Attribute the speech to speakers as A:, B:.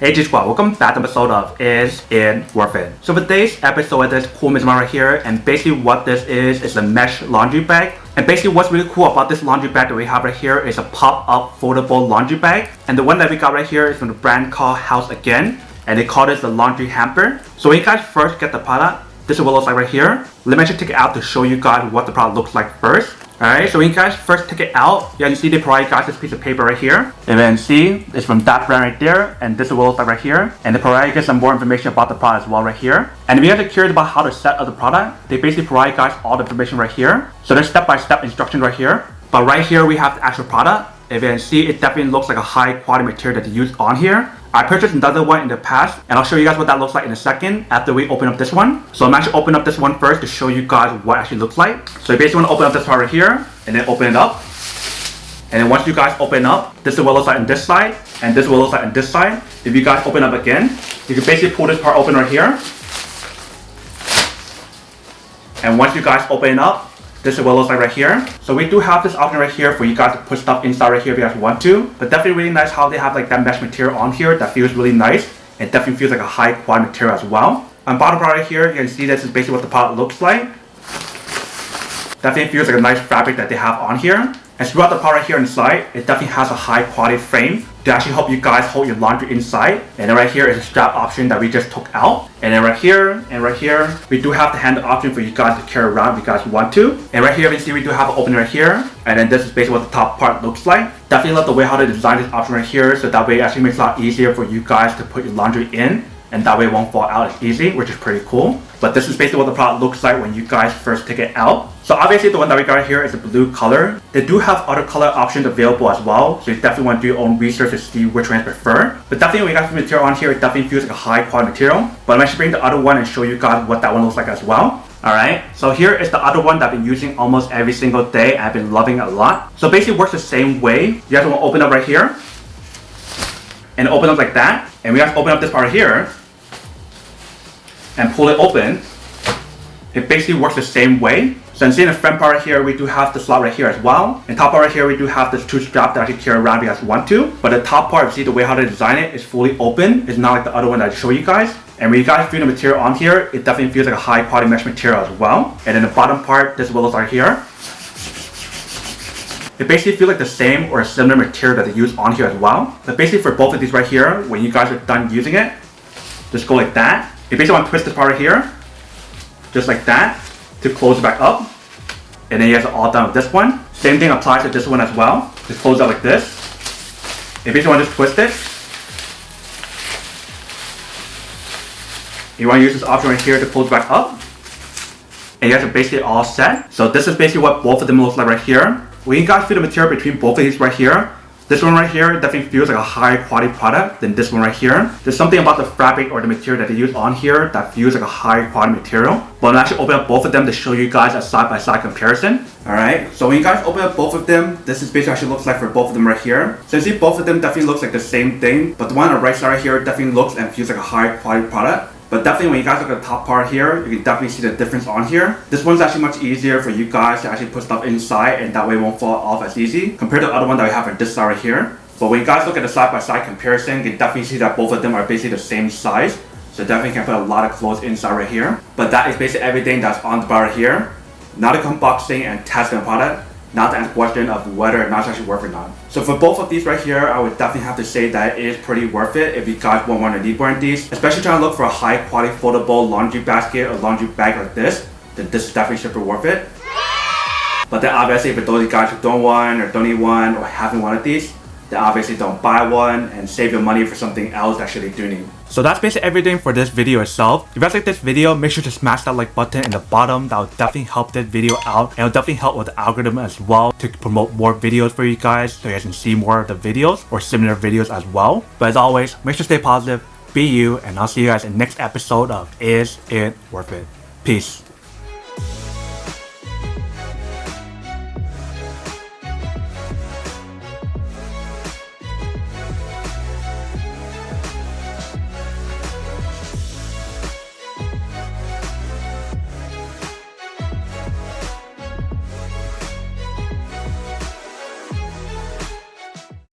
A: Hey G Squad, welcome back to an episode of Is It Worth It? So for today's episode, this cool measurement right here, and basically what this is a mesh laundry bag. And basically what's really cool about this laundry bag that we have right here is a pop-up foldable laundry bag. And the one that we got right here is from the brand called House Again, and they call this the laundry hamper. So when you guys first get the product, this is what it looks like right here. Let me actually take it out to show you guys what the product looks like first. Alright, so when you guys first take it out, you can see they provide you guys this piece of paper right here. And then see, it's from that brand right there, and this is what it looks like right here. And they provide you guys some more information about the product as well right here. And if you guys are curious about how to set up the product, they basically provide you guys all the information right here. So there's step-by-step instructions right here. But right here we have the actual product. If you can see, it definitely looks like a high quality material that they use on here. I purchased another one in the past, and I'll show you guys what that looks like in a second after we open up this one. So I'm actually opening up this one first to show you guys what it actually looks like. So you basically want to open up this part right here, and then open it up. And then once you guys open up, this is what it looks like on this side, and this is what it looks like on this side. If you guys open up again, you can basically pull this part open right here. And once you guys open it up, this is what it looks like right here. So we do have this option right here for you guys to put stuff inside right here if you guys want to. But definitely really nice how they have like that mesh material on here that feels really nice. It definitely feels like a high quality material as well. On the bottom part right here, you can see this is basically what the product looks like. Definitely feels like a nice fabric that they have on here. And throughout the part right here inside, it definitely has a high quality frame to actually help you guys hold your laundry inside. And then right here is a strap option that we just took out. And then right here and right here, we do have the handle option for you guys to carry around if you guys want to. And right here, you can see we do have an opening right here. And then this is basically what the top part looks like. Definitely love the way how they designed this option right here. So that way it actually makes it a lot easier for you guys to put your laundry in. And that way it won't fall out as easy, which is pretty cool. But this is basically what the product looks like when you guys first take it out. So obviously the one that we got here is the blue color. They do have other color options available as well. So you definitely want to do your own research to see which one is preferred. But definitely when you got the material on here, it definitely feels like a high quality material. But I'm actually bring the other one and show you guys what that one looks like as well. Alright, so here is the other one that I've been using almost every single day. I've been loving it a lot. So basically it works the same way. You guys want to open up right here. And open up like that. And we have to open up this part right here. And pull it open. It basically works the same way. So in the front part right here, we do have the slot right here as well. And top part right here, we do have this two strap that actually carry around if you guys want to. But the top part, see the way how they design it is fully open. It's not like the other one that I show you guys. And when you guys feel the material on here, it definitely feels like a high quality mesh material as well. And then the bottom part, this is what it looks like here. It basically feels like the same or a similar material that they use on here as well. But basically for both of these right here, when you guys are done using it, just go like that. You basically want to twist this part right here, just like that, to close it back up. And then you guys are all done with this one. Same thing applies to this one as well. Just close it out like this. You basically want to just twist it. You want to use this option right here to close it back up. And you guys are basically all set. So this is basically what both of them looks like right here. When you guys feel the material between both of these right here, this one right here definitely feels like a high quality product than this one right here. There's something about the fabric or the material that they use on here that feels like a high quality material. But I'm actually open up both of them to show you guys a side-by-side comparison. Alright, so when you guys open up both of them, this is basically actually looks like for both of them right here. So you see both of them definitely looks like the same thing, but the one on the right side right here definitely looks and feels like a high quality product. But definitely when you guys look at the top part here, you can definitely see the difference on here. This one's actually much easier for you guys to actually put stuff inside, and that way it won't fall off as easy compared to the other one that we have on this side right here. But when you guys look at the side-by-side comparison, you can definitely see that both of them are basically the same size. So definitely can put a lot of clothes inside right here. But that is basically everything that's on the bar right here. Now the unboxing and testing the product. Now to answer the question of whether or not it's actually worth it or not. So for both of these right here, I would definitely have to say that it is pretty worth it if you guys want one or need one of these. Especially trying to look for a high quality foldable laundry basket or laundry bag like this, then this is definitely super worth it. But then obviously for those of you guys who don't want or don't need one or haven't one of these, then obviously don't buy one and save your money for something else that actually do need. So that's basically everything for this video itself. If you guys like this video, make sure to smash that like button in the bottom. That will definitely help this video out, and it will definitely help with the algorithm as well to promote more videos for you guys so you guys can see more of the videos or similar videos as well. But as always, make sure to stay positive, be you, and I'll see you guys in the next episode of Is It Worth It? Peace.